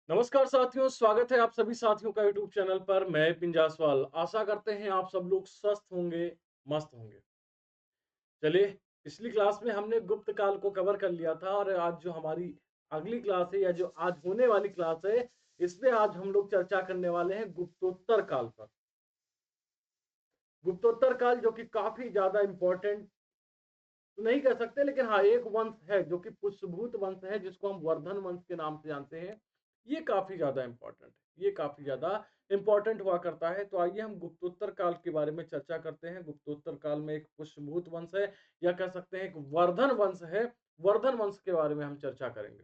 नमस्कार साथियों, स्वागत है आप सभी साथियों का यूट्यूब चैनल पर। मैं पिंजासवाल। आशा करते हैं आप सब लोग स्वस्थ होंगे, मस्त होंगे। चलिए, पिछली क्लास में हमने गुप्त काल को कवर कर लिया था और आज जो हमारी अगली क्लास है या जो आज होने वाली क्लास है, इसमें आज हम लोग चर्चा करने वाले हैं गुप्तोत्तर काल पर। गुप्तोत्तर काल जो कि काफी ज्यादा इंपॉर्टेंट तो नहीं कह सकते, लेकिन हाँ, एक वंश है जो कि पुष्यभूत वंश है, जिसको हम वर्धन वंश के नाम से जानते हैं। ये काफी ज्यादा इंपॉर्टेंट है, ये काफी ज्यादा इंपॉर्टेंट हुआ करता है। तो आइए हम गुप्तोत्तर काल के बारे में चर्चा करते हैं। गुप्तोत्तर काल में एक पुष्यभूत वंश है, या कह सकते हैं एक वर्धन वंश है। वर्धन वंश के बारे में हम चर्चा करेंगे।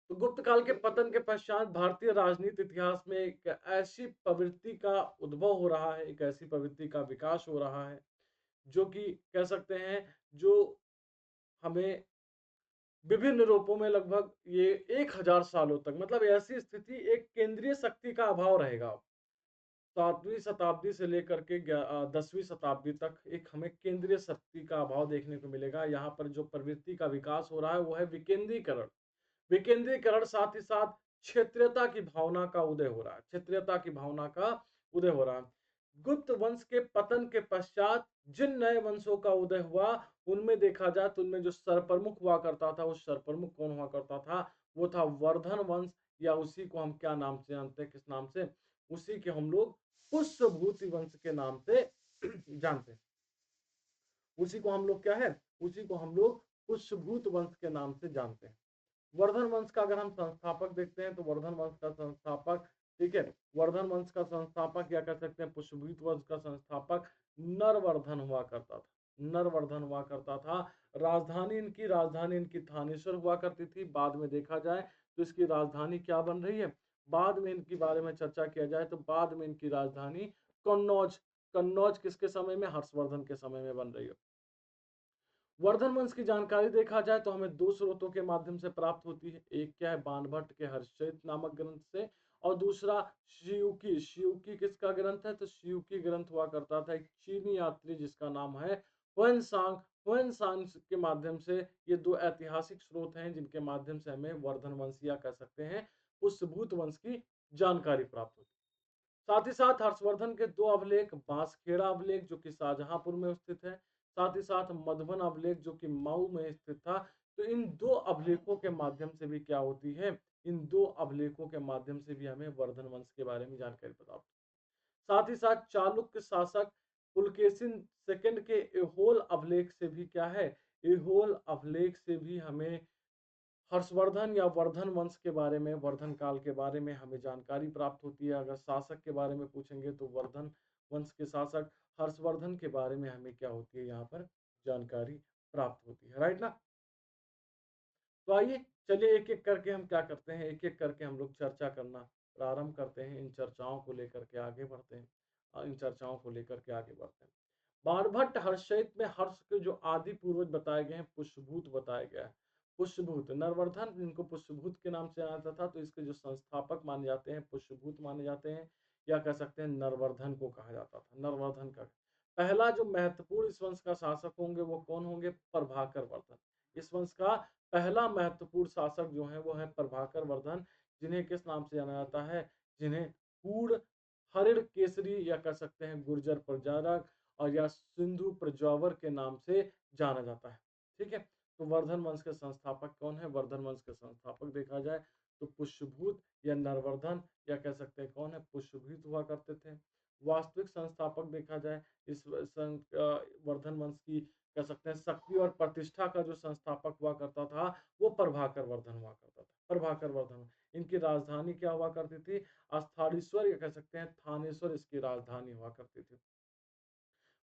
तो गुप्त काल के पतन के पश्चात भारतीय राजनीति इतिहास में एक ऐसी प्रवृत्ति का उद्भव हो रहा है, एक ऐसी प्रवृत्ति का विकास हो रहा है, जो कि कह सकते हैं, जो हमें विभिन्न रूपों में लगभग ये 1000 सालों तक, मतलब ऐसी स्थिति, एक केंद्रीय शक्ति का अभाव रहेगा। 7वीं शताब्दी से लेकर के 10वीं शताब्दी तक एक हमें केंद्रीय शक्ति का अभाव देखने को मिलेगा। यहाँ पर जो प्रवृत्ति का विकास हो रहा है वो है विकेंद्रीकरण। विकेंद्रीकरण, साथ ही साथ क्षेत्रीयता की भावना का उदय हो रहा है। क्षेत्रीयता की भावना का उदय हो रहा है। गुप्त वंश के पतन के पश्चात जिन नए वंशों का उदय हुआ, उनमें देखा जाए तो उनमें जो सरप्रमुख हुआ करता था, उस सरप्रमुख कौन हुआ करता था? वो था वर्धन वंश, या उसी को हम क्या नाम से जानते हैं, किस नाम से? उसी के हम लोग पुष्यभूति वंश के नाम से जानते हैं। उसी को हम लोग क्या है? उसी को हम लोग पुष्यभूत वंश के नाम से जानते हैं। वर्धन वंश का अगर हम संस्थापक देखते हैं, तो वर्धन वंश का संस्थापक, ठीक है, वर्धन वंश का संस्थापक या कह सकते हैं पुष्यभूत वंश का संस्थापक नरवर्धन हुआ करता था। नरवर्धन हुआ करता था। राजधानी इनकी थानेश्वर हुआ करती थी। बाद में देखा जाए तो इसकी राजधानी क्या बन रही है? बाद में इनके बारे में चर्चा किया जाए तो बाद में इनकी राजधानी कन्नौज, कन्नौज किसके समय में? हर्षवर्धन के समय में बन रही है। वर्धन वंश की जानकारी देखा जाए तो हमें दो स्रोतों के माध्यम से प्राप्त होती है। एक क्या है? बाणभट्ट के हर्षचरित नामक ग्रंथ से, और दूसरा शियुकी। शियुकी किसका ग्रंथ है? तो शियुकी ग्रंथ हुआ करता था एक चीनी यात्री जिसका नाम है हुएनसांग। हुएनसांग के माध्यम से ये दो ऐतिहासिक स्रोत हैं जिनके माध्यम से हमें वर्धन वंश या कह सकते हैं पुष्यभूत वंश की जानकारी प्राप्त होती है। साथ ही साथ हर्षवर्धन के दो अभिलेख, बांसखेड़ा अभिलेख जो कि शाहजहांपुर में स्थित है, साथ ही साथ मधुबन अभिलेख जो कि मऊ में स्थित था। तो इन दो अभिलेखों के माध्यम से भी क्या होती है? इन दो अभिलेखों के माध्यम से भी हमें वर्धन वंश के बारे में जानकारी प्राप्त। साथ ही साथ चालुक्य शासक पुलकेशिन सेकंड के एहोल अभिलेख से भी क्या है? एहोल अभिलेख से भी हमें हर्षवर्धन या वर्धन वंश के बारे में, वर्धन काल के बारे में हमें जानकारी प्राप्त होती है। अगर शासक के बारे में पूछेंगे तो वर्धन वंश के शासक हर्षवर्धन के बारे में हमें क्या होती है? यहाँ पर जानकारी प्राप्त होती है, राइट ना? तो आइए, चलिए एक एक करके हम क्या करते हैं, एक एक करके हम लोग चर्चा करना प्रारंभ करते हैं। इन चर्चाओं को लेकर के आगे बढ़ते हैं। इन चर्चाओं को लेकर के आगे बढ़ते हैं। बाणभट्ट हर्षचरित में हर्ष के जो आदि पूर्वज बताए गए हैं, पुष्यभूत बताया गया है। पुष्यभूत नरवर्धन, इनको पुष्यभूत के नाम से जाना जाता था, तो इसके जो संस्थापक माने जाते हैं पुष्यभूत माने जाते हैं, या कह सकते हैं नरवर्धन को कहा जाता था। नरवर्धन का पहला जो महत्वपूर्ण इस वंश का शासक होंगे वो कौन होंगे? प्रभाकर वर्धन। इस वंश का पहला महत्वपूर्ण शासक जो है वो है प्रभाकर वर्धन, जिन्हें किस नाम से जाना जाता है? जिन्हें हूण हरिण केसरी या कह सकते हैं गुर्जर प्रजारक, और या सिंधु प्रजावर के नाम से जाना जाता है। ठीक है, तो वर्धन वंश के संस्थापक कौन है? वर्धन वंश के संस्थापक देखा जाए तो पुष्यभूत या नरवर्धन, या कह सकते हैं कौन है? पुष्यभूत हुआ करते थे। वास्तविक संस्थापक देखा जाए इस वर्धन वंश की, कह सकते हैं शक्ति और प्रतिष्ठा का जो संस्थापक हुआ करता था वो प्रभाकर वर्धन हुआ करता था। प्रभाकर वर्धन, इनकी राजधानी क्या हुआ करती थी? स्थानेश्वर, या कह सकते हैं थानेश्वर इसकी राजधानी हुआ करती थी।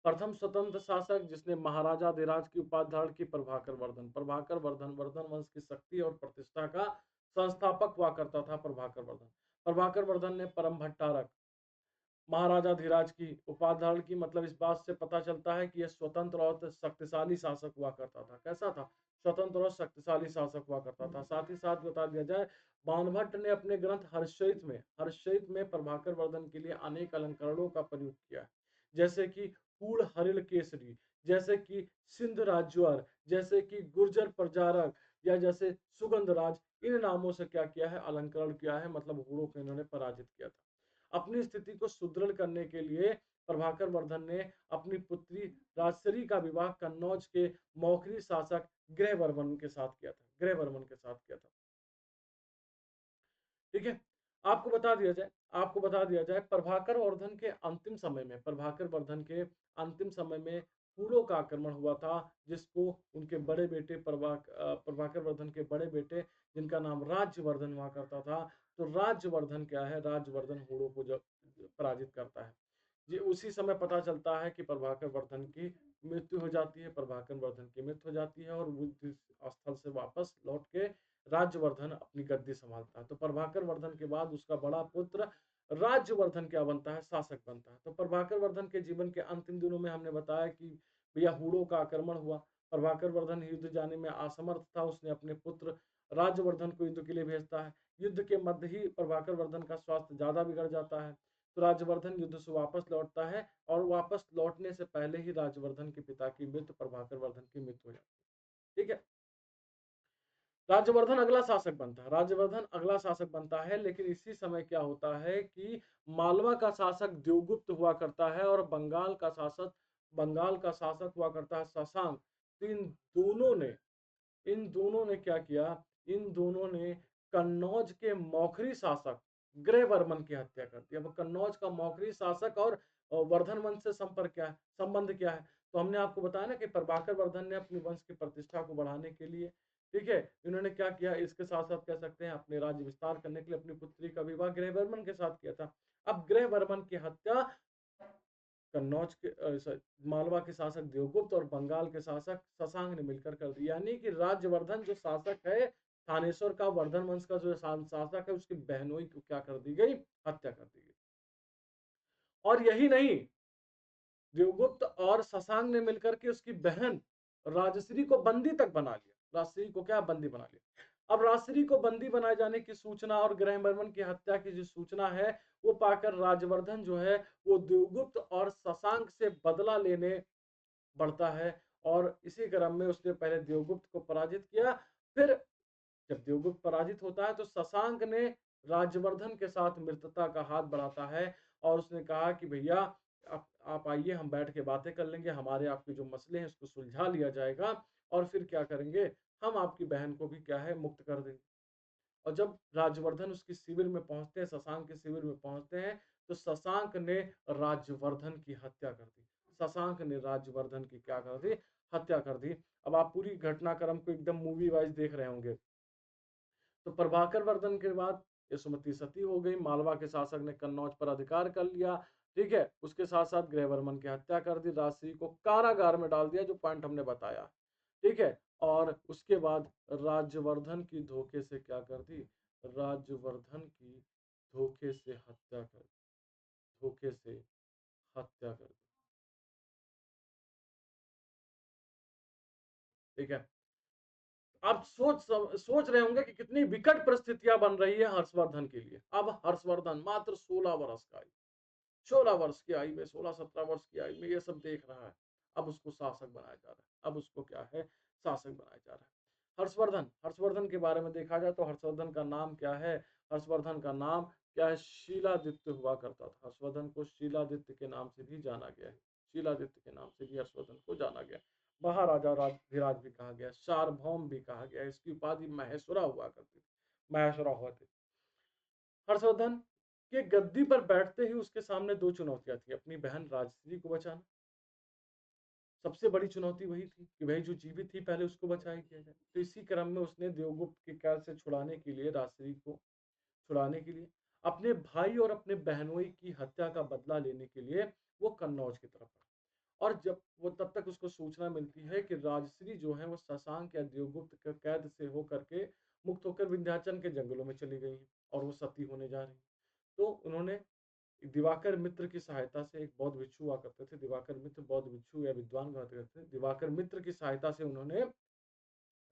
प्रथम स्वतंत्र शासक जिसने महाराजाधिराज की उपाधि धारण की, प्रभाकर वर्धन। प्रभाकर वर्धन वर्धन वंश की शक्ति और प्रतिष्ठा का संस्थापक हुआ करता था प्रभाकर वर्धन। प्रभाकर वर्धन ने परम भट्टारक महाराजाधिराज की उपाधि धारण की, मतलब इस बात से पता चलता है कि यह स्वतंत्र और शक्तिशाली शासक हुआ करता था। कैसा था? स्वतंत्र और शक्तिशाली शासक हुआ करता था। साथ ही साथ बता दिया जाए, बाणभट्ट ने अपने ग्रंथ हर्षचरित में प्रभाकर वर्धन के लिए अनेक अलंकरणों का प्रयोग किया है, जैसे कि हूण हरिण केसरी, जैसे कि सिंध राजवर, जैसे कि गुर्जर प्रजारक, या जैसे सुगंधराज, इन नामों से क्या किया है, अलंकरण किया है, मतलब हूणों को इन्होंने पराजित किया था। अपनी स्थिति को सुदृढ़ करने के लिए प्रभाकर वर्धन ने अपनी पुत्री राजश्री का विवाह कन्नौज के मौखरी शासक ग्रहवर्मन के साथ किया था, ग्रहवर्मन के साथ किया था। ठीक है। आपको बता दिया जाए प्रभाकर वर्धन के अंतिम समय में, प्रभाकर वर्धन के अंतिम समय में हूणों का आक्रमण हुआ था, जिसको उनके बड़े बेटे प्रभाकर वर्धन के बड़े बेटे, जिनका नाम राज्यवर्धन हुआ करता था। तो राज्यवर्धन क्या है, राज्यवर्धन हूणों को जब पराजित करता है, ये उसी समय पता चलता है कि प्रभाकर वर्धन की मृत्यु हो जाती है, प्रभाकर वर्धन की मृत्यु हो जाती है और वो इस स्थल से वापस लौट के राज्यवर्धन अपनी गद्दी संभालता है। तो प्रभाकर वर्धन के बाद उसका बड़ा पुत्र राज्यवर्धन क्या बनता है, शासक बनता है। तो प्रभाकर वर्धन के जीवन के अंतिम दिनों में हमने बताया कि भैया हूणों का आक्रमण हुआ, प्रभाकर वर्धन युद्ध जाने में असमर्थ था, उसने अपने पुत्र राज्यवर्धन को युद्ध के लिए भेजता है। युद्ध के मध्य ही प्रभाकर वर्धन का स्वास्थ्य ज्यादा बिगड़ जाता है, तो राज्यवर्धन युद्ध से वापस लौटता है और वापस लौटने से पहले ही राज्यवर्धन के पिता की मृत्यु, प्रभाकर वर्धन की मृत्यु हो जाती है। ठीक है। राज्यवर्धन अगला शासक बनता है, लेकिन इसी समय क्या होता है कि मालवा का शासक देवगुप्त हुआ करता है और बंगाल का शासक हुआ करता है शशांक। तो इन दोनों ने क्या किया, इन दोनों ने कन्नौज के मौखरी शासक ग्रहवर्मन की हत्या कर दी। अब कन्नौज का मौखरी शासक और वर्धन वंश से संबंध क्या है? तो हमने आपको बताया ना कि प्रभाकर वर्धन ने अपने वंश की प्रतिष्ठा को बढ़ाने के लिए, ठीक है, इन्होंने क्या किया, इसके साथ साथ कह सकते हैं अपने राज्य विस्तार करने के लिए अपनी पुत्री का विवाह ग्रहवर्मन के साथ किया था। अब ग्रहवर्मन की हत्या कन्नौज के मालवा के शासक देवगुप्त और बंगाल के शासक शशांक ने मिलकर कर दी। यानी कि राज्यवर्धन जो शासक है, थानेश्वर का वर्धन वंश का जो शासक है, उसकी बहनोई को क्या कर दी गई, हत्या कर दी गई। और यही नहीं, देवगुप्त और शशांक ने मिलकर के उसकी बहन राजश्री को बंदी तक बना लिया, राजश्री को क्या, बंदी बना लिया। अब राजश्री को बंदी बनाए जाने की सूचना और ग्रहवर्मन की हत्या की जो सूचना है, वो पाकर राजवर्धन जो है वो देवगुप्त और शशांक से बदला लेने बढ़ता है और इसी क्रम में उसने पहले देवगुप्त को पराजित किया। फिर जब देवगुप्त पराजित होता है तो शशांक ने राज्यवर्धन के साथ मित्रता का हाथ बढ़ाता है और उसने कहा कि भैया आप आइए, हम बैठ के बातें कर लेंगे, हमारे आपके जो मसले हैं उसको सुलझा लिया जाएगा और फिर क्या करेंगे, हम आपकी बहन को भी क्या है, मुक्त कर देंगे। और जब राज्यवर्धन उसकी शिविर में पहुंचते हैं, शशांक के शिविर में पहुंचते हैं, तो शशांक ने राज्यवर्धन की हत्या कर दी। शशांक ने राज्यवर्धन की क्या कर दी, हत्या कर दी। अब आप पूरी घटनाक्रम को एकदम मूवी वाइज देख रहे होंगे। तो प्रभाकर वर्धन के बाद यशोमती सती हो गई, मालवा के शासक ने कन्नौज पर अधिकार कर लिया, ठीक है, उसके साथ साथ ग्रहवर्मन की हत्या कर दी, राजश्री को कारागार में डाल दिया, जो पॉइंट हमने बताया, ठीक है। और उसके बाद राज्यवर्धन की धोखे से क्या कर दी, राज्यवर्धन की धोखे से हत्या कर धोखे से हत्या कर दी, ठीक है। आप सोच रहे होंगे कि कितनी विकट परिस्थितियां बन रही है हर्षवर्धन के लिए। अब हर्षवर्धन मात्र 16 वर्ष का, 16 वर्ष की आयु में, 16-17 वर्ष की आयु में ये सब देख रहा है। अब उसको शासक बनाया जा रहा है, अब उसको क्या है, शासक बनाया जा रहा है। हर्षवर्धन के बारे में देखा जाए तो हर्षवर्धन का नाम क्या है, हर्षवर्धन का नाम क्या है, शीलादित्य हुआ करता था। हर्षवर्धन को शीलादित्य के नाम से भी जाना गया है, शीलादित्य के नाम से भी हर्षवर्धन को जाना गया। महाराजा राजधिराज भी कहा गया, सार्वभौम भी कहा गया, इसकी उपाधि महेश्वरा हुआ करती थी, महेश्वरा हुआ थी। हर्षवर्धन के गद्दी पर बैठते ही उसके सामने दो चुनौतियां थी, अपनी बहन राजश्री को बचाना, सबसे बड़ी चुनौती वही थी कि भाई जो जीवित थी पहले उसको बचाया किया जाए। तो इसी क्रम में उसने देवगुप्त के कैद से छुड़ाने के लिए, राजश्री को छुड़ाने के लिए, अपने भाई और अपने बहनोई की हत्या का बदला लेने के लिए वो कन्नौज की तरफ बढ़ा। और जब वो, तब तक उसको सूचना मिलती है कि राजश्री जो है वो शशांक या देवगुप्त के कैद से होकर के मुक्त होकर विंध्याचल के जंगलों में चली गई है और वो सती होने जा रही है। तो उन्होंने दिवाकर मित्र की सहायता से, एक बौद्ध भिक्षु हुआ करते थे, दिवाकर मित्र बौद्ध भिक्षु या विद्वान हुआ करते थे, दिवाकर मित्र की सहायता से उन्होंने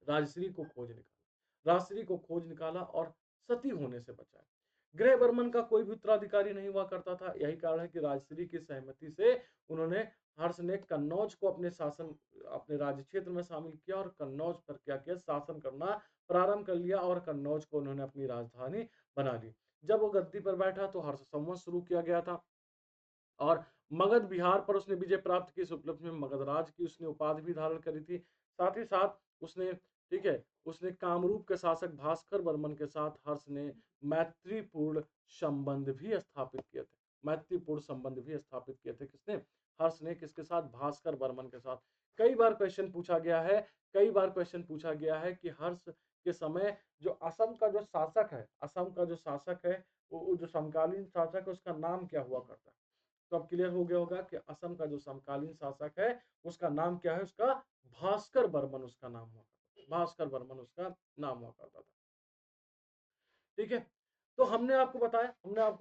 राजश्री को खोज निकाला, राजश्री को खोज निकाला और सती होने से बचाया। ग्रहवर्मन का कोई भी उत्तराधिकारी नहीं हुआ करता था। यही कारण है कि राजश्री की सहमति से उन्होंने हर्ष ने कन्नौज को अपने राज्य क्षेत्र में शामिल किया और कन्नौज पर क्या किया, शासन करना प्रारंभ कर लिया और कन्नौज को उन्होंने अपनी राजधानी बना ली। जब वो गद्दी पर बैठा तो हर्ष संवत शुरू किया गया था और मगध बिहार पर उसने विजय प्राप्त की। इस उपलब्धि में मगधराज की उसने उपाधि भी धारण करी थी। साथ ही साथ उसने, ठीक है, उसने कामरूप के शासक भास्कर वर्मन के साथ हर्ष ने मैत्रीपूर्ण संबंध भी स्थापित किए थे। मैत्रीपूर्ण संबंध भी स्थापित किए थे किसने, हर्ष ने। किसके साथ, भास्कर वर्मन के साथ। कई बार क्वेश्चन पूछा गया है, कई बार क्वेश्चन पूछा गया है कि हर्ष के समय जो असम का जो शासक है, असम का जो शासक है, वो जो समकालीन शासक है उसका नाम क्या हुआ करता है। तो अब क्लियर हो गया होगा कि असम का जो समकालीन शासक है उसका नाम क्या है, उसका भास्कर बर्मन उसका नाम हुआ करता था। भास्कर बर्मन उसका नाम हुआ करता था। ठीक है, तो हमने आपको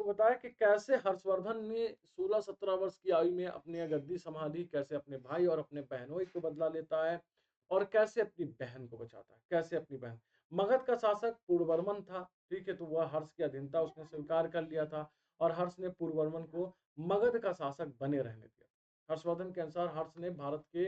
बताया कि कैसे हर्षवर्धन ने 16-17 वर्ष की आयु में अपनी गद्दी संभाली, कैसे अपने भाई और अपने बहनों को बदला लेता है और कैसे अपनी बहन को बचाता है। कैसे अपनी बहन, मगध का शासक पूर्ववर्मन था, ठीक है, तो वह हर्ष की अधीनता उसने स्वीकार कर लिया था और हर्ष ने पूर्ववर्मन को मगध का शासक बने रहने दिया। हर्षवर्धन के अनुसार हर्ष ने भारत के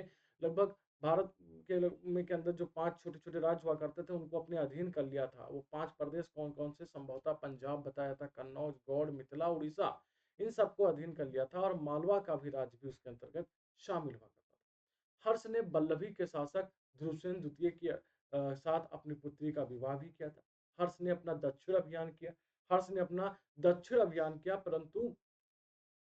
अंदर जो 5 छोटे-छोटे राज्य हुआ करते थे उनको अपने अधीन कर लिया था। वो 5 प्रदेश कौन-कौन से, संभवतः पंजाब बताया था, कन्नौज, गौड़, मिथिला, उड़ीसा, इन सबको अधीन कर लिया था और मालवा का भी राज्य भी उसके अंतर्गत शामिल हुआ करता था। हर्ष ने बल्लभी के शासक ध्रुवसेन द्वितीय के साथ अपनी पुत्री का विवाह भी किया था। हर्ष ने अपना दक्षिण अभियान किया। हर्ष ने अपना दक्षिण अभियान किया परंतु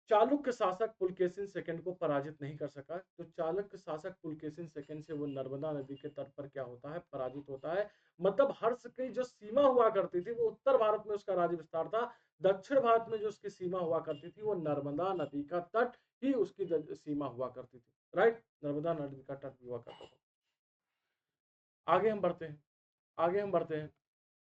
चालुक्य शासक पुलकेशिन सेकंड को पराजित नहीं कर सका। तो चालुक्य शासक पुलकेशिन सेकंड से वो नर्मदा नदी के तट पर क्या होता है, पराजित होता है। मतलब हर्ष की जो सीमा हुआ करती थी वो उत्तर भारत में उसका राज्य विस्तार था, दक्षिण भारत में जो उसकी सीमा हुआ करती थी वो नर्मदा नदी का तट ही उसकी सीमा हुआ करती थी। राइट, नर्मदा नदी का तट हुआ करता था। आगे हम बढ़ते हैं, आगे हम बढ़ते हैं।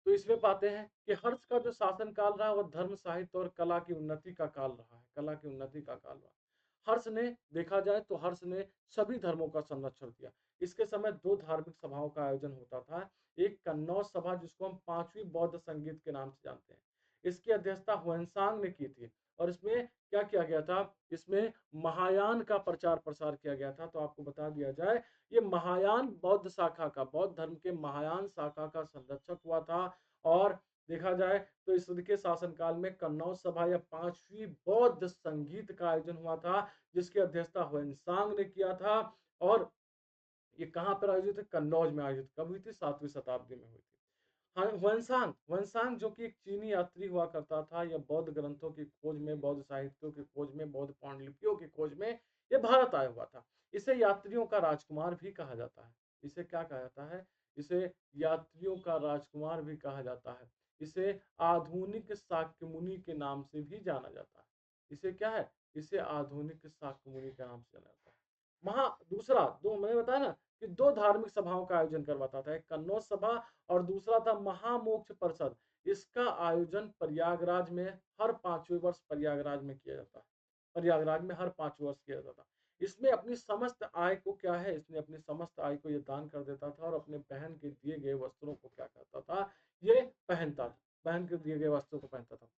तो इसमें पाते हैं कि हर्ष का जो शासन काल रहा वो धर्म, साहित्य और कला की उन्नति का काल रहा है। कला की उन्नति का काल रहा। हर्ष ने, देखा जाए तो हर्ष ने सभी धर्मों का संरक्षण किया। इसके समय 2 धार्मिक सभाओं का आयोजन होता था। एक कन्नौज सभा जिसको हम 5वीं बौद्ध संगीत के नाम से जानते हैं। इसकी अध्यक्षता ह्वेनसांग ने की थी और इसमें क्या किया गया था, इसमें महायान का प्रचार प्रसार किया गया था। तो आपको बता दिया जाए, ये महायान बौद्ध शाखा का, बौद्ध धर्म के महायान शाखा का संरक्षक हुआ था। और देखा जाए तो इसके शासनकाल में कन्नौज सभा या 5वीं बौद्ध संगीत का आयोजन हुआ था जिसकी अध्यक्षता ह्वेनसांग ने किया था। और ये कहाँ पर आयोजित है, कन्नौज में आयोजित कब हुई थी, 7वीं शताब्दी में हुई थी। हाँ, ह्वेनसांग, ह्वेनसांग जो कि एक चीनी यात्री हुआ करता था, यह बौद्ध ग्रंथों की खोज में, बौद्ध साहित्यों की खोज में, बौद्ध पांडुलिपियों की खोज में ये भारत आया हुआ था। इसे यात्रियों का राजकुमार भी कहा जाता है। इसे क्या कहा जाता है, इसे यात्रियों का राजकुमार भी कहा जाता है। इसे आधुनिक शाक्यमुनि के नाम से भी जाना जाता है। इसे क्या है, इसे आधुनिक शाक्यमुनि के नाम से जाना जाता है। दूसरा, दो मैंने बताया ना कि 2 धार्मिक सभाओं का आयोजन करवाता था, एक कन्नौज सभा और दूसरा था महामोक्ष परिषद। इसका आयोजन प्रयागराज में हर 5वें वर्ष प्रयागराज में किया जाता है। प्रयागराज में हर 5 वर्ष किया जाता था। इसमें अपनी समस्त आय को क्या है, इसने अपनी समस्त आय को ये दान कर देता था और अपने बहन के दिए गए वस्त्रों को क्या करता था, ये पहनता था। बहन के दिए गए वस्त्रों को पहनता था।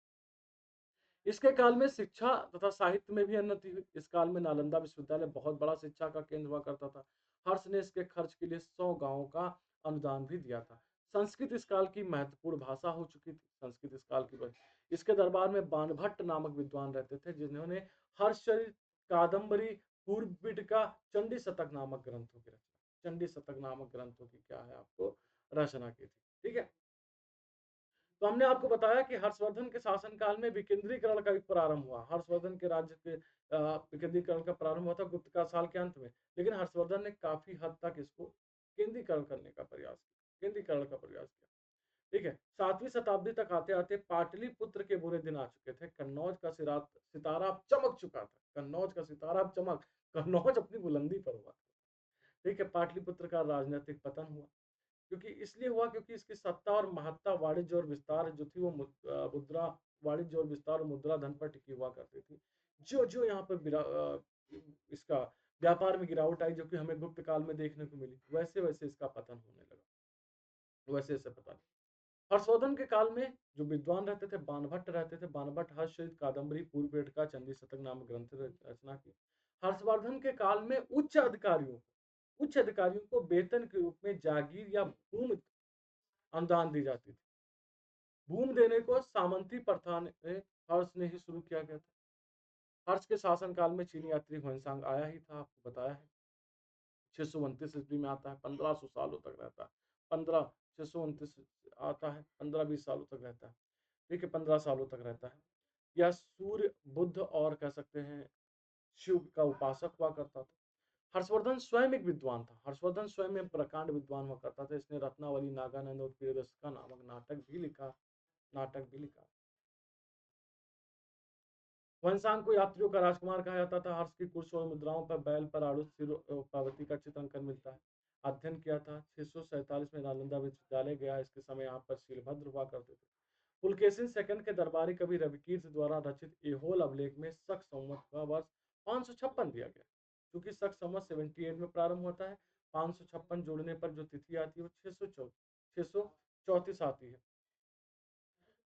इसके काल में शिक्षा तथा साहित्य में भी उन्नति हुई। इस काल में नालंदा विश्वविद्यालय बहुत बड़ा शिक्षा का केंद्र हुआ करता था। हर्ष ने इसके खर्च के लिए 100 गांवों का अनुदान भी दिया था। संस्कृत इस काल की महत्वपूर्ण भाषा हो चुकी थी। संस्कृत इस काल की, इसके दरबार में बाणभट्ट नामक विद्वान रहते थे जिन्होंने हर्षचरित, कादम्बरी, पूर्व पिटका, चंडी शतक नामक ग्रंथों की रचना, चंडी शतक नामक ग्रंथों की क्या है आपको रचना की थी। ठीक है, तो हमने आपको बताया कि हर्षवर्धन के शासनकाल में विकेंद्रीकरण का भी प्रारंभ हुआ। हर्षवर्धन के राज्य के विकेंद्रीकरण का प्रारंभ हुआ था गुप्त काल साल के अंत में, लेकिन हर्षवर्धन ने काफी हद तक इसको केंद्रीकरण करने का प्रयास किया, केंद्रीकरण का प्रयास किया। ठीक है, 7वीं शताब्दी तक आते आते पाटलिपुत्र के बुरे दिन आ चुके थे। कन्नौज का सितारा अब चमक चुका था। कन्नौज का सितारा अब चमक, कन्नौज अपनी बुलंदी पर हुआ। ठीक है, पाटलिपुत्र का राजनीतिक पतन हुआ। क्योंकि इसलिए हुआ क्योंकि इसकी सत्ता और महत्ता, वाणिज्य और विस्तार जो थी वो मुद्रा, वाणिज्य और विस्तार और मुद्रा धन पर टिकी हुआ करती थी। जो जो यहाँ पर इसका व्यापार में गिरावट आई जो कि हमें गुप्त काल में देखने को मिली, वैसे वैसे इसका पतन होने लगा, वैसे वैसे पता नहीं। हर्षवर्धन के काल में जो विद्वान रहते थे, बाणभट्ट रहते थे। बाणभट्ट हर्षचरित कादंबरी, पूर्वपेटका, चंडी शतक नामक ग्रंथ रचना की। हर्षवर्धन के काल में उच्च अधिकारियों को वेतन के रूप में जागीर या भूमि अनुदान दी जाती थी। भूमि देने को सामंती प्रथा ने हर्ष ने ही शुरू किया गया था। हर्ष के शासनकाल में चीनी यात्री हुएनसांग आया ही था, आपको बताया है। 629 ईस्वी में आता है, 1500 सालों तक रहता है। 629 आता है, 15-20 सालों तक रहता है। ठीक है, 15 सालों तक रहता है। यह सूर्य, बुद्ध और कह सकते हैं शिव का उपासक हुआ करता था। हर्षवर्धन स्वयं एक विद्वान था। हर्षवर्धन स्वयं एक प्रकांड विद्वान हुआ करता था। इसने रत्नावली, नागानंद और प्रियदर्शिका नामक नाटक भी लिखा। वंशांग को यात्रियों का राजकुमार कहा जाता था। हर्ष की कुर्स और मुद्राओं पर बैल पर आरूढ़ सिर पार्वती का चित्रांकन मिलता है। अध्ययन किया था। 647 में नालंदा विश्वविद्यालय गया। इसके समय यहाँ पर शीलभद्र हुआ करते थे। पुलकेशिन सेकंड के दरबारी कवि रविकीर्त द्वारा रचित एहोल अभिलेख में शक संवत का वर्ष 556 दिया गया। क्योंकि शक संवत 78 में प्रारंभ होता है, 556 जोड़ने पर जो तिथि आती है वो 634 आती है।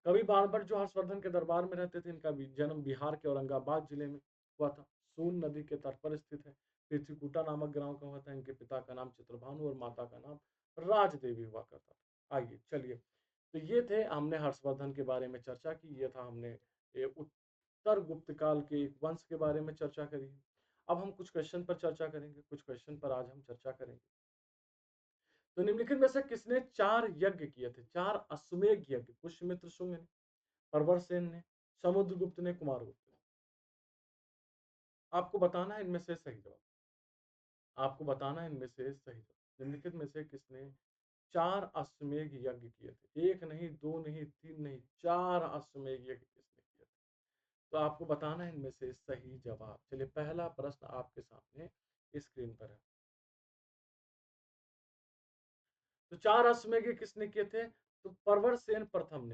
कवि बाणभट्ट जो हर्षवर्धन के दरबार में रहते थे, इनका जन्म बिहार के औरंगाबाद जिले में हुआ था। सोन नदी के तट पर स्थित है। पृथ्वीकूटा नामक ग्राम का हुआ था। इनके पिता का नाम चित्रभानु और माता का नाम राजदेवी हुआ करता था। आइए चलिए, तो ये थे, हमने हर्षवर्धन के बारे में चर्चा की। ये था, हमने उत्तर गुप्त काल के एक वंश के बारे में चर्चा करी। अब हम कुछ क्वेश्चन पर चर्चा करेंगे। कुछ क्वेश्चन पर आज हम चर्चा करेंगे। तो निम्नलिखित में से किसने 4 यज्ञ किए थे? 4 अश्वमेध यज्ञ। पुष्यमित्र शुंग ने, प्रवरसेन ने, समुद्रगुप्त ने, कुमारगुप्त ने। आपको बताना है इनमें से सही जवाब। आपको बताना है इनमें से सही जवाब। निम्नलिखित में से किसने 4 अश्वमेध यज्ञ किए थे? 1 नहीं, 2 नहीं, 3 नहीं, 4 अश्वमेध यज्ञ किसने किए थे? तो आपको बताना है इनमें से सही जवाब। चलिए, पहला प्रश्न आपके सामने स्क्रीन पर है। तो 4 अश्वमेध किसने किए थे? तो प्रवरसेन प्रथम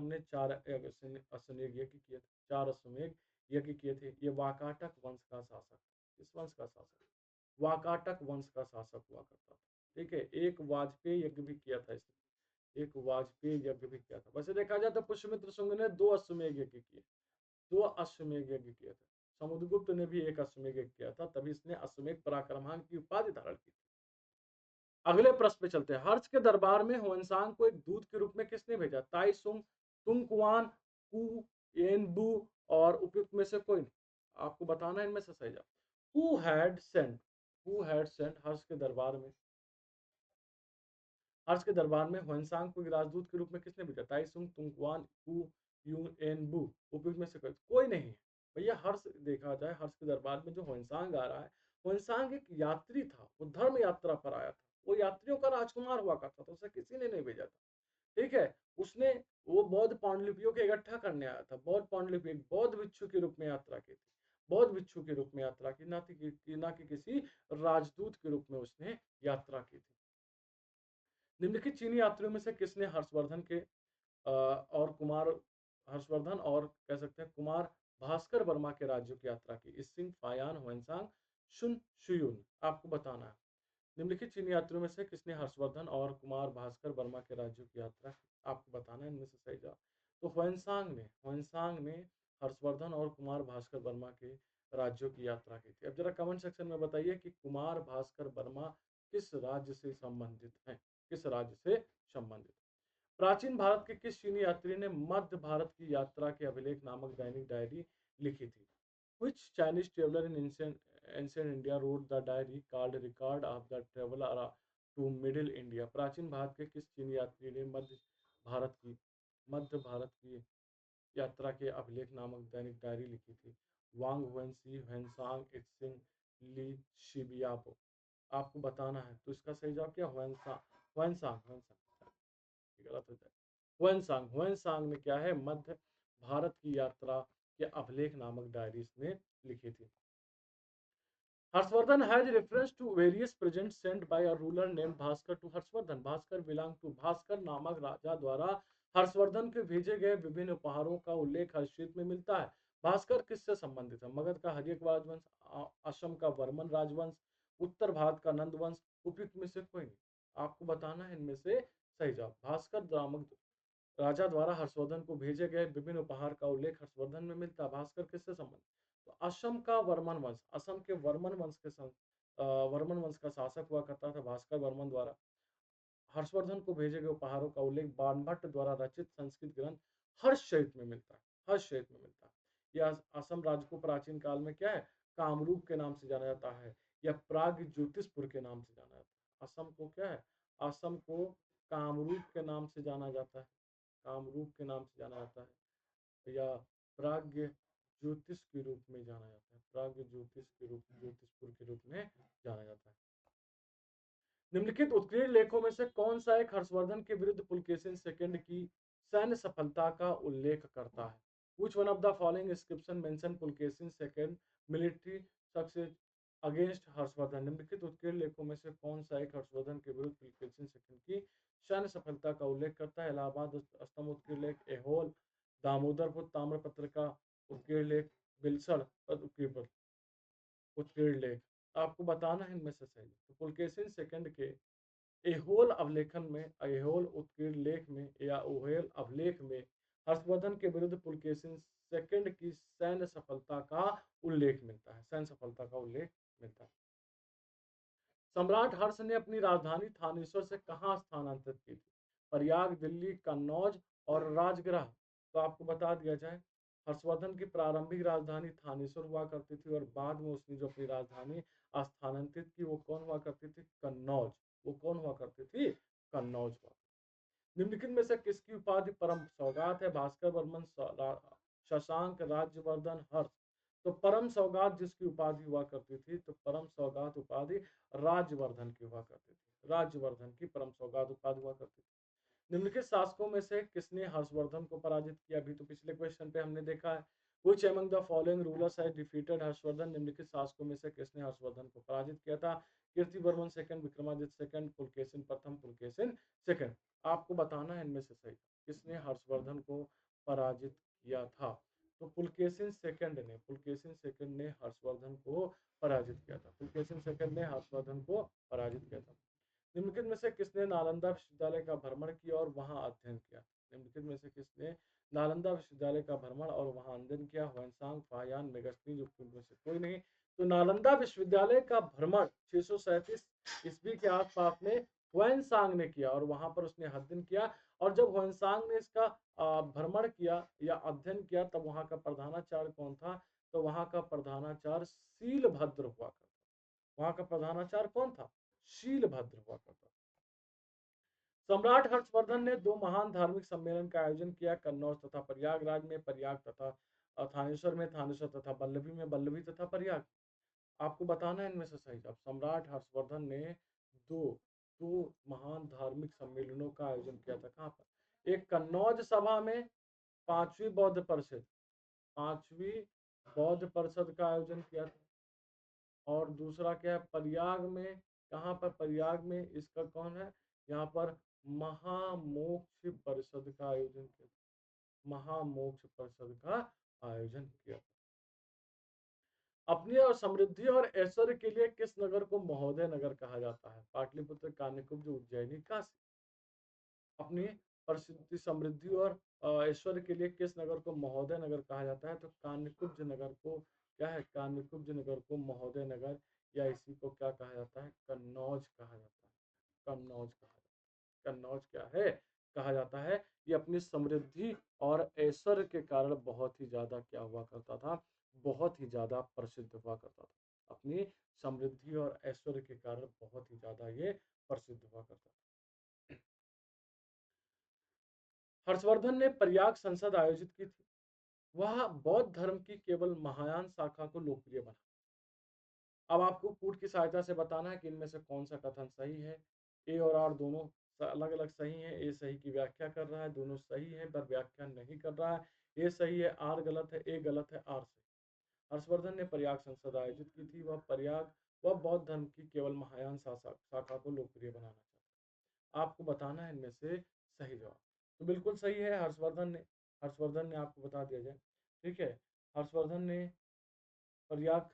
ने 4 अश्वमेध यज्ञ किए थे। 4 अश्वमेध यज्ञ किए थे। ये वाकाटक वंश का शासक, इस वंश का शासक वाकाटक वंश का शासक हुआ करता था। ठीक है, एक वाजपेयी यज्ञ भी किया था इसने। एक वाजपेयी यज्ञ भी किया था। वैसे देखा जाए तो पुष्यमित्र शुंग ने 2 अश्वमेध यज्ञ किए। 2 अश्वमेध यज्ञ किए थे। समुद्रगुप्त ने भी एक अश्वमेध यज्ञ किया था, तभी इसने अश्वमेध पराक्रमांक की उपाधि धारण की। अगले प्रश्न पे चलते हैं। हर्ष के दरबार में हुएनसांग को एक दूत के रूप में किसने भेजा? ताई सुंग, तुंगकुआन, कु येनबू और उपयुक्त में से कोई नहीं। आपको बताना है इनमें से सही जवाब। हु हैड सेंट हर्ष के दरबार में, हुएनसांग को एक राजदूत के रूप में किसने भेजा? ताई सुंग, तुंगकुआन, कु येनबू। उपयुक्त में से कोई नहीं है। भैया, हर्ष देखा जाए, हर्ष के दरबार में जो हुएनसांग आ रहा है, हुएनसांग एक यात्री था। वो धर्म यात्रा पर आया था। वो यात्रियों का राजकुमार हुआ करता था। उसे किसी ने नहीं भेजा था। ठीक है, उसने वो बौद्ध पांडुलिपियों को इकट्ठा करने आया था। बौद्ध पांडुलिपि एक बौद्ध भिक्षु के रूप में यात्रा की थी। बौद्ध भिक्षु के रूप में यात्रा की, ना कि किसी राजदूत के रूप में उसने यात्रा की थी। निम्नलिखित चीनी यात्रियों में से किसने हर्षवर्धन और कह सकते हैं कुमार भास्कर वर्मा के राज्यों की यात्रा की? इसिंग, फायान, हुएनसांग, शुन शुयून। आपको बताना है निम्नलिखित चीनी यात्रियों में से किसने हर्षवर्धन और कुमार भास्कर वर्मा के राज्यों की यात्रा की? आपको बताना है इनमें से सही जवाब। तो हुएनसांग ने हर्षवर्धन और कुमार भास्कर वर्मा के राज्यों की यात्रा की थी। अब जरा कमेंट सेक्शन में बताइए कि कुमार भास्कर वर्मा किस राज्य से संबंधित हैं? किस राज्य से संबंधित? प्राचीन भारत के किस चीनी यात्री ने मध्य भारत की यात्रा के अभिलेख नामक दैनिक डायरी लिखी थी? Which Chinese traveler in ancient India wrote the diary called Record of the Traveler to Middle India? प्राचीन भारत के किस चीनी यात्री ने मध्य भारत की यात्रा के अभिलेख नामक दैनिक डायरी लिखी थी? वांग हुएनसी, हुएनसांग, इत्सिंग, ली शिबियाबो। आपको बताना है। तो इसका सही जवाब क्या? हुएनसांग गलत हो जाए। हुएनसांग ने क्या है, मध्य भारत की यात्रा के अभिलेख नामक डायरी इसने लिखी थी। Harshvardhan has reference to various presents sent by a ruler named Bhaskar to Harshvardhan. Bhaskar belong to Bhaskar नामक राजा द्वारा हर्षवर्धन के भेजे गए विभिन्न उपहारों का उल्लेख हर्षित में मिलता है। भास्कर किससे संबंधित है? मगध का हर्यक राजवंश, असम का वर्मन राजवंश, उत्तर भारत का नंद वंश। उपयुक्त में से कोई नहीं। आपको बताना है इनमें से सही जवाब। भास्कर नामक राजा द्वारा हर्षवर्धन को भेजे गए विभिन्न उपहार का उल्लेख हर्षवर्धन में मिलता है। भास्कर किससे संबंधित? तो असम का वर्मन वंश, असम के वर्मन वंश के वर्मन वंश का शासक हुआ करता था भास्कर वर्मन द्वारा हर्षवर्धन को भेजे गए उपहारों का उल्लेख बाणभट्ट द्वारा रचित संस्कृत ग्रंथ हर्षचरित में मिलता है। हर्षचरित में मिलता है। यह असम राज्य को प्राचीन काल में क्या है, कामरूप के नाम से जाना जाता है या प्राग ज्योतिषपुर के नाम से जाना जाता है। असम को क्या है, असम को कामरूप के नाम से जाना जाता है, कामरूप के नाम से जाना जाता है या प्राग्ञ ज्योतिष के रूप में जाना जाता है, प्राग्ञ ज्योतिष के रूप ज्योतिषपुर के रूप में जाना जाता है। निम्नलिखित उत्कीर्ण लेखों में से कौन सा एक हर्षवर्धन के विरुद्ध पुलकेशिन सेकंड की सैन्य सफलता का उल्लेख करता है? Which one of the following inscription mention Pulakeshin second military success against Harshvardhan? निम्नलिखित उत्कीर्ण लेखों में से कौन सा एक हर्षवर्धन के विरुद्ध पुलकेशिन सेकंड की सैन्य सफलता का उल्लेख करता है? इलाहाबाद स्तंभ उत्कीर्ण लेख, एहोल, दामोदरपुर ताम्रपत्र का उत्कीर्ण लेख, बिलसड़ उत्कीर्ण लेख। आपको बताना है इनमें से सही। तो पुलकेशिन सेकंड के एहोल अवलेखन में, एहोल उत्कीर्ण लेख में या ओहेल अवलेख में हर्षवर्धन के विरुद्ध पुलकेशिन सेकंड की सैन्य सफलता का उल्लेख मिलता है, सैन्य सफलता का उल्लेख मिलता है। सम्राट हर्ष ने अपनी राजधानी थानेश्वर से कहां स्थानांतरित की थी? प्रयाग, दिल्ली, कन्नौज और राजगृह। तो आपको बता दिया जाए, हर्षवर्धन की प्रारंभिक राजधानी थानेश्वर हुआ करती थी और बाद में उसने जो अपनी राजधानी स्थानांतरित की वो कौन हुआ करती थी? कन्नौज। वो कौन हुआ करती थी? कन्नौज हुआ। निम्नलिखित में से किसकी उपाधि परम सौगात है? भास्कर वर्मन, शशांक, राज्यवर्धन, हर्ष। तो परम सौगात जिसकी उपाधि हुआ करती थी, तो परम सौगात उपाधि राज्यवर्धन की हुआ करती थी, राज्यवर्धन की परम सौगात उपाधि हुआ करती थी। निम्नलिखित शासकों में से किसने हर्षवर्धन को पराजित किया? अभी तो पिछले क्वेश्चन पे हमने देखा है। Which among the following rulers has defeated Harshvardhan? निम्नलिखित शासकों में से किसने हर्षवर्धन को पराजित किया था? कीर्तिवर्मन सेकंड, विक्रमादित्य सेकंड, पुलकेशिन प्रथम, पुलकेशिन सेकंड। आपको बताना है इनमें से सही किसने हर्षवर्धन को पराजित किया था। तो पुलकेशिन सेकंड ने, पुलकेशिन सेकंड ने हर्षवर्धन को पराजित किया था, पुलकेशिन सेकंड ने हर्षवर्धन को पराजित किया था। निम्नलिखित में से किसने नालंदा विश्वविद्यालय का भ्रमण किया और वहां अध्ययन किया? निम्नलिखित में से किसने नालंदा विश्वविद्यालय का भ्रमण और वहां अध्ययन किया? ह्वेनसांग, फाहियान, मेगस्नी, जो में से कोई नहीं। तो नालंदा विश्वविद्यालय का भ्रमण 637 ईस्वी के आसपास में ह्वेनसांग ने किया और वहां पर उसने अध्ययन किया। और जब ह्वेनसांग ने इसका भ्रमण किया या अध्ययन किया तब वहां का प्रधानाचार्य कौन था? तो वहां का प्रधानाचार्य शीलभद्र हुआ करता। वहां का प्रधानाचार्य कौन था? शीलभद्र हुआ करता। सम्राट हर्षवर्धन ने दो महान धार्मिक सम्मेलन का आयोजन किया, कन्नौज तथा प्रयागराज में, प्रयाग तथा थानेश्वर में, थानेश्वर तथा बल्लभी में, बल्लभी तथा प्रयाग। आपको बताना है इनमें से सही जवाब। सम्राट हर्षवर्धन ने दो दो महान धार्मिक सम्मेलनों का आयोजन किया था। कहाँ पर? एक कन्नौज सभा में, पांचवी बौद्ध परिषद, पांचवी बौद्ध परिषद का आयोजन किया था। और दूसरा क्या है? प्रयाग में। कहाँ पर? प्रयाग में। इसका कौन है? यहाँ पर महामोक्ष परिषद का आयोजन किया, महामोक्ष परिषद का आयोजन किया। अपनी और समृद्धि और ऐश्वर्य के लिए किस नगर को महोदय नगर कहा जाता है? पाटलिपुत्र, कान्यकुब्ज, उज्जैनी, काशी। अपनी प्रसिद्धि, समृद्धि और ऐश्वर्य के लिए किस नगर को महोदय नगर कहा जाता है? तो कान्यकुब्ज नगर को क्या है? कान्यकुब्ज नगर को महोदय नगर या इसी को क्या कहा जाता है? कन्नौज कहा जाता है, कन्नौज कहा जाता है। कन्नौज क्या है? कहा जाता है। ये अपनी समृद्धि और ऐश्वर्य के कारण बहुत ही ज्यादा क्या हुआ करता था? बहुत ही ज्यादा प्रसिद्ध हुआ करता था। अपनी समृद्धि और ऐश्वर्य के कारण बहुत ही ज्यादा ये प्रसिद्ध हुआ करता था। हर्षवर्धन ने प्रयाग संसद आयोजित की थी। वह बौद्ध धर्म की केवल महायान शाखा को लोकप्रिय बना। अब आपको कूट की सहायता से बताना है कि इनमें से कौन सा कथन सही है। ए और आर दोनों अलग अलग सही है। ए सही की व्याख्या कर रहा है, दोनों सही है पर व्याख्या नहीं कर रहा है। ए सही है, आर गलत है, ए गलत है, आर सही। हर्षवर्धन ने प्रयाग संसद आयोजित की थी। वह बौद्ध धर्म की केवल महायान शाखा को लोकप्रिय बनाना चाहता है। आपको बताना है इनमें से सही जवाब। तो बिल्कुल सही है, हर्षवर्धन ने आपको बता दिया जाए। ठीक है, हर्षवर्धन ने प्रयाग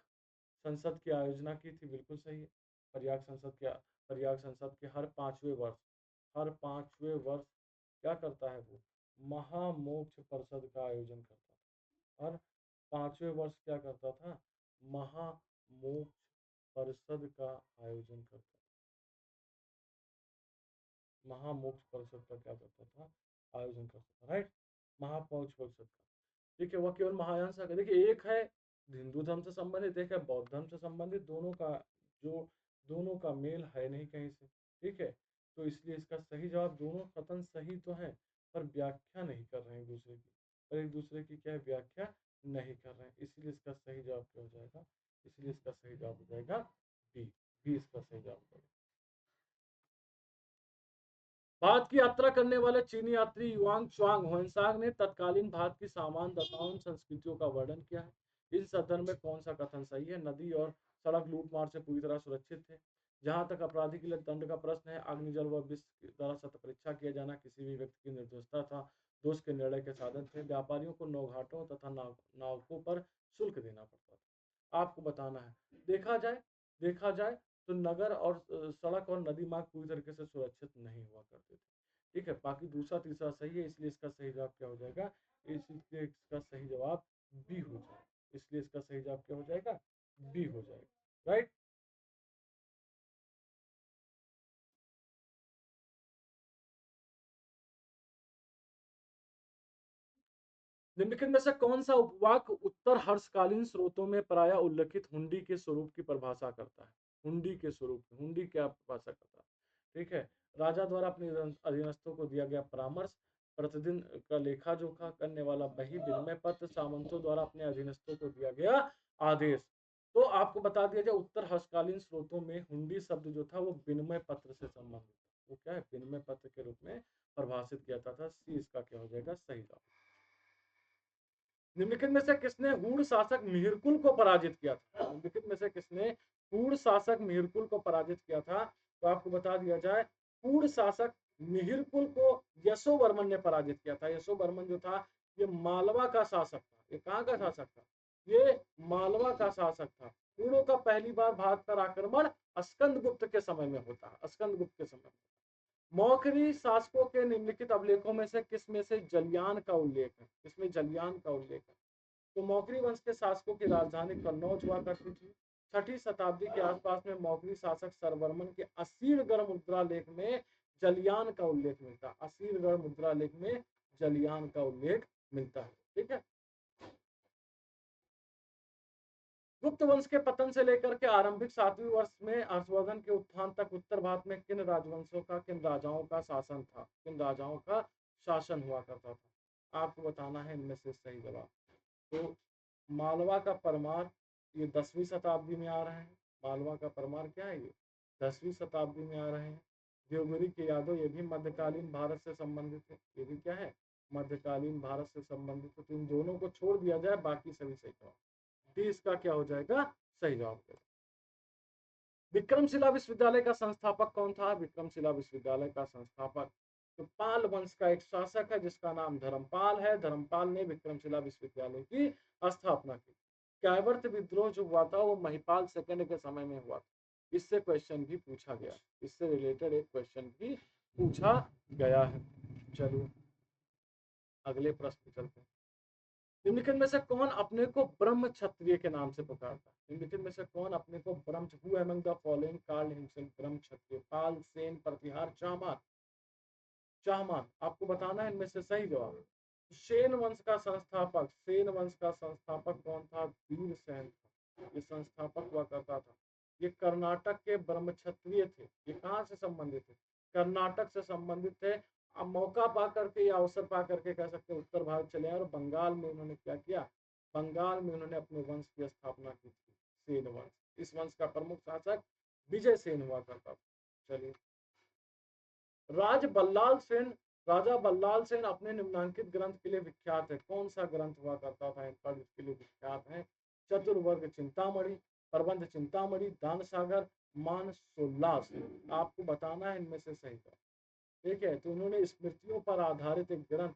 संसद की आयोजना की थी, बिल्कुल सही है। प्रयाग संसद के हर 5वें वर्ष हर 5वें वर्ष क्या करता है वो, महामोक्ष परिषद का आयोजन करता था। हर 5वें वर्ष क्या करता था, महामोक्ष परिषद का आयोजन करता था। महामोक्ष परिषद का क्या करता था, आयोजन करता था, राइट। महामोक्ष परिषद का, ठीक है, वह केवल महायान सागर, देखिए एक है हिंदू धर्म से संबंधित, एक है बौद्ध धर्म से संबंधित, दोनों का जो दोनों का मेल है नहीं कहीं से, ठीक है। तो इसलिए इसका सही जवाब, दोनों कथन सही तो है पर व्याख्या नहीं कर रहे हैं एक दूसरे की, और एक दूसरे की क्या है, व्याख्या नहीं कर रहे हैं, इसलिए इसका सही जवाब क्या हो जाएगा, इसलिए इसका सही जवाब हो जाएगा बी। बी इसका सही जवाब हो जाएगा। भारत की यात्रा करने वाले चीनी यात्री युआंग च्वांग होनसांग ने तत्कालीन भारत की सामान्य दशाओं संस्कृतियों का वर्णन किया है। इस सदन में कौन सा कथन सही है, नदी और सड़क लूटमार से पूरी तरह सुरक्षित थे। जहां तक अपराधी के लिए दंड का प्रश्न है, अग्निजल व विष द्वारा सत्य परीक्षा किया जाना किसी भी व्यक्ति की निर्दोषता था, दोष के निर्णय के साधन थे। व्यापारियों को नौघाटों तथा नावकों पर शुल्क देना पड़ता था। आपको बताना है, देखा जाए तो नगर और सड़क और नदी मार्ग पूरी तरीके से सुरक्षित नहीं हुआ करते थे, ठीक है। बाकी दूसरा तीसरा सही है, इसलिए इसका सही जवाब क्या हो जाएगा, इसलिए इसका सही जवाब बी हो जाएगा, इसलिए इसका सही जवाब क्या हो जाएगा, बी हो जाएगा, राइट। निम्नलिखित में से कौन सा उपवाक उत्तर हर्षकालीन स्रोतों में प्रायः उल्लेखित हुंडी के स्वरूप की परिभाषा करता है, हुंडी के स्वरूप, हुंडी क्या परिभाषा करता है, ठीक है। राजा द्वारा अपने अधीनस्थों को दिया गया परामर्श, प्रतिदिन का लेखा जोखा करने वाला बही, विनिमय पत्र, सामंतों द्वारा अपने अधीनस्थों को दिया गया आदेश। तो आपको बता दिया जाए, उत्तर हर्षकालीन स्रोतों में हुंडी शब्द जो था वो विनिमय पत्र से संबंधित, वो क्या है, विनिमय पत्र के रूप में परिभाषित किया जाता था। सी इसका क्या हो जाएगा, सही जवाब। निम्नलिखित में से किसने हूण शासक मिहिरकुल को पराजित किया था, निम्नलिखित में से किसने हूण शासक मिहिरकुल को पराजित किया था, तो आपको बता दिया जाए, हूण शासक मिहिरकुल को यशोवर्मन ने पराजित किया था। यशोवर्मन जो था ये मालवा का शासक था, ये कहाँ का शासक था, ये मालवा का शासक था। हूणों का पहली बार भारत पर आक्रमण स्कंदगुप्त के समय में होता है, स्कंदगुप्त के समय में। मौखरी शासकों के निम्नलिखित अभिलेखों में से किसमें से जलियान का उल्लेख है, किसमें जलियान का उल्लेख है, तो मौखरी वंश के शासकों की राजधानी कन्नौज हुआ करती थी। 6ठी शताब्दी के आसपास में मौखरी शासक सरवर्मन के असीरगढ़ मुद्रा लेख में जलियान का उल्लेख मिलता है, असीरगढ़ मुद्रा लेख में जलियान का उल्लेख मिलता है, ठीक है। गुप्त वंश के पतन से लेकर के आरंभिक 7वीं वर्ष में हर्षवर्धन के उत्थान तक उत्तर भारत में किन राजवंशों का, किन राजाओं का शासन था, किन राजाओं का शासन हुआ करता था, आपको बताना है इनमें से सही जवाब। तो मालवा का परमार ये 10वीं शताब्दी में आ रहे हैं, मालवा का परमार क्या है, ये 10वीं शताब्दी में आ रहे हैं। देवगिरी के यादव ये भी मध्यकालीन भारत से संबंधित है, ये भी क्या है, मध्यकालीन भारत से संबंधित है। तो इन दोनों को छोड़ दिया जाए, बाकी सभी सही जवाब। डी इसका क्या हो जाएगा, सही जवाब होगा। विक्रमशिला विश्वविद्यालय का संस्थापक कौन था, विक्रमशिला विश्वविद्यालय का संस्थापक तो पाल वंश का एक शासक है जिसका नाम धर्मपाल है। धर्मपाल ने विक्रमशिला विश्वविद्यालय की स्थापना की। कैवर्त विद्रोह जो हुआ था वो महिपाल सेकंड के समय में हुआ था, इससे क्वेश्चन भी पूछा गया, इससे रिलेटेड एक क्वेश्चन भी पूछा गया है। चलिए अगले प्रश्न चलते हैं। निम्नलिखित में से कौन अपने को ब्रह्म क्षत्रिय के नाम से पुकारता है, निम्नलिखित में से कौन अपने को ब्रह्म, who among the following called himself ब्रह्म क्षत्रिय, पाल, सेन, प्रतिहार, चाहमान, चाहमान, आपको बताना है इनमें से सही जवाब। सेन वंश का संस्थापक, सेन वंश का संस्थापक कौन था, वीरसेन था, ये संस्थापक हुआ करता था। ये कर्नाटक के ब्रह्म क्षत्रिय थे। ये कहाँ से संबंधित है, कर्नाटक से संबंधित थे। अब मौका पा करके या अवसर पा करके कह सकते हैं उत्तर भारत चले आए और बंगाल में उन्होंने क्या किया, बंगाल में उन्होंने अपने वंश की स्थापना की थी, सेन वंश। इस वंश का प्रमुख शासक विजय सेन हुआ करता था। चलिए, राज बल्लाल सेन, राजा बल्लाल सेन अपने निम्नांकित ग्रंथ के लिए विख्यात है, कौन सा ग्रंथ हुआ करता था इनका जिसके लिए विख्यात है, चतुर्वर्ग चिंतामणि, प्रबंध चिंतामणि, दान सागर, मानसोल्लास, आपको बताना है इनमें से सही था, ठीक है। तो उन्होंने स्मृतियों पर आधारित एक ग्रंथ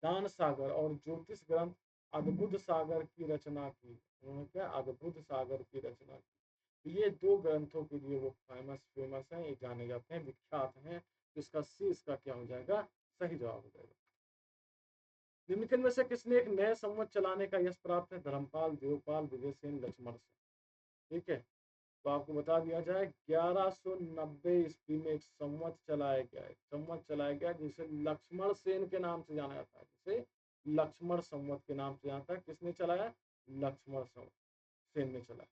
दान सागर और ज्योतिष ग्रंथ अद्भुत सागर की रचना की, उन्होंने क्या अद्भुत सागर की रचना की। ये दो ग्रंथों के लिए वो फेमस फेमस हैं, ये जाने जाते हैं, विख्यात हैं। इसका सी इसका क्या हो जाएगा, सही जवाब हो जाएगा। निम्नलिखित में से किसने एक नए संवत चलाने का यश प्राप्त है? धर्मपाल, देवपाल, विजयसेन, लक्ष्मण सेन। ठीक है, तो आपको बता दिया जाए 1190 ईस्वी में एक संवत चलाया गया है, संवत चलाया गया जिसे लक्ष्मण सेन के नाम से जाना जाता है, जिसे लक्ष्मण संवत के नाम से जानता है। किसने चलाया? लक्ष्मण सेन ने चलाया।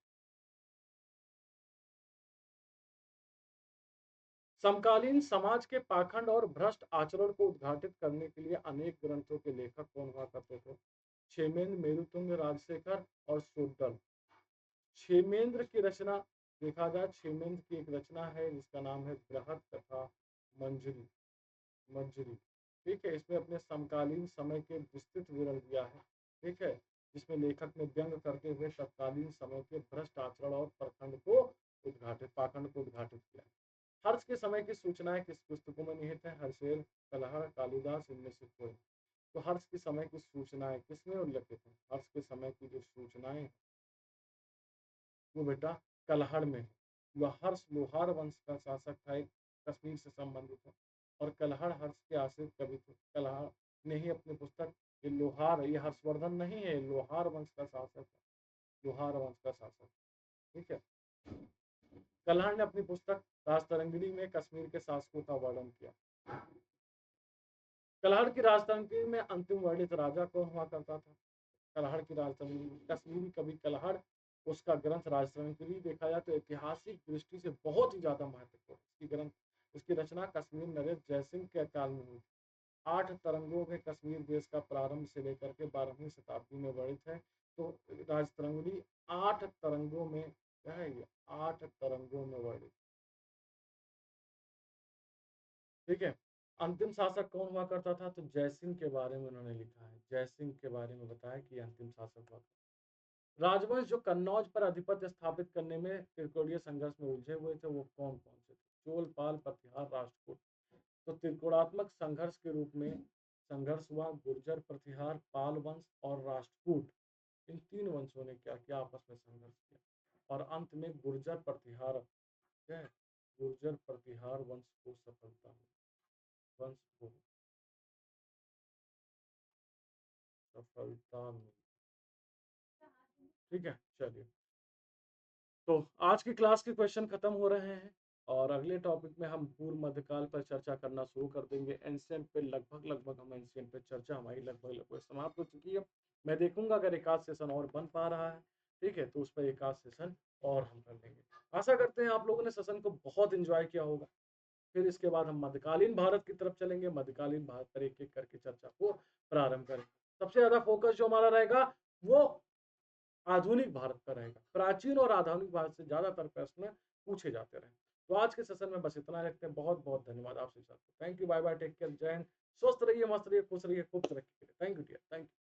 समकालीन समाज के पाखंड और भ्रष्ट आचरण को उद्घाटित करने के लिए अनेक ग्रंथों के लेखक कौन हुआ करते थे? क्षेमेंद्र, मेरुतुंग, राजशेखर और शूद्रल। क्षेमेंद्र की रचना देखा जाए, क्षेमेंद्र की एक रचना है जिसका नाम है बृहद तथा मंजरी, मंजरी। ठीक है, इसमें अपने समकालीन समय के विस्तृत विवरण दिया है। ठीक है, जिसमें लेखक ने व्यंग करते हुए तत्कालीन समय के भ्रष्ट आचरण और पाखंड को उद्घाटित किया। हर्ष के समय की सूचनाएं किस पुस्तकों में निहित है? हर्षेल, कलहड़, कालिदास, इनमें से कोई। तो हर्ष के समय की सूचनाएं किसमें उल्लेखित है? हर्ष के समय की जो सूचनाएं वो बेटा कलहड़ में है। वह हर्ष लोहार वंश का शासक था, एक कश्मीर से संबंधित है। और कलहड़ हर्ष के आश्रित कवि थे। कलहड़ ने ही अपनी पुस्तक, ये लोहार, ये हर्षवर्धन नहीं है, लोहार वंश का शासक है, लोहार वंश का शासक। ठीक है, कलहड़ ने अपनी पुस्तक राजतरंगिणी में कश्मीर के शासकों का वर्णन किया। कलहड़ की राजतरंगिणी में अंतिम वर्णित राजा कौन हुआ करता था? कलहड़ की राजतरंगिणी, कश्मीरी कवि कलहड़, उसका ग्रंथ राजतरंगिणी देखा जाए तो ऐतिहासिक दृष्टि से बहुत ही ज्यादा महत्वपूर्ण। इसकी ग्रंथ, इसकी रचना कश्मीर नरेश जयसिंह के काल में हुई। 8 तरंगों में कश्मीर देश का प्रारंभ से लेकर के 12वीं शताब्दी में वर्णित है। तो राजतरंगिणी 8 तरंगों में, क्या है ये, 8 तरंगों में वर्णित। ठीक है, अंतिम शासक कौन हुआ करता था? तो जयसिंह के बारे में उन्होंने लिखा है, जयसिंह के बारे में बताया कि अंतिम शासक हुआ। राजवंश जो कन्नौज पर अधिपत्य स्थापित करने में त्रिकोणीय संघर्ष में उलझे हुए थे वो कौन कौन से थे? चोल, पाल, प्रतिहार, राष्ट्रकूट। तो त्रिकोणात्मक संघर्ष के रूप में संघर्ष हुआ गुर्जर, प्रतिहार, पाल वंश और राष्ट्रकूट। इन 3 वंशों ने क्या किया? आपस में संघर्ष किया और अंत में गुर्जर प्रतिहार, क्या है, गुर्जर प्रतिहार वंश को सफलता मिली, वंश को सफलता मिली। ठीक है, चलिए, तो आज की क्लास के क्वेश्चन खत्म हो रहे हैं और अगले टॉपिक में हम पूर्व मध्यकाल पर चर्चा करना शुरू कर देंगे। एंशियंट पे लगभग हम एंशियंट पे चर्चा हमारी लगभग समाप्त हो चुकी है। मैं देखूंगा अगर एक आध सेशन और बन पा रहा है, ठीक है, तो उस पर एक आध सेशन और हम कर लेंगे। आशा करते हैं आप लोगों ने सेशन को बहुत एंजॉय किया होगा। फिर इसके बाद हम मध्यकालीन भारत की तरफ चलेंगे, मध्यकालीन भारत पर एक एक करके चर्चा को प्रारंभ करेंगे। सबसे ज्यादा फोकस जो हमारा रहेगा वो आधुनिक भारत का रहेगा। प्राचीन और आधुनिक भारत से ज्यादातर प्रश्न पूछे जाते रहे। तो आज के सेशन में बस इतना रखते हैं। बहुत बहुत धन्यवाद आपसे। Thank you, bye bye, take care, जय हिंद, स्वस्थ रहिए, मस्त रहिए, खुश रहिए, खूब तरक्की करिए। Thank you dear, thank you.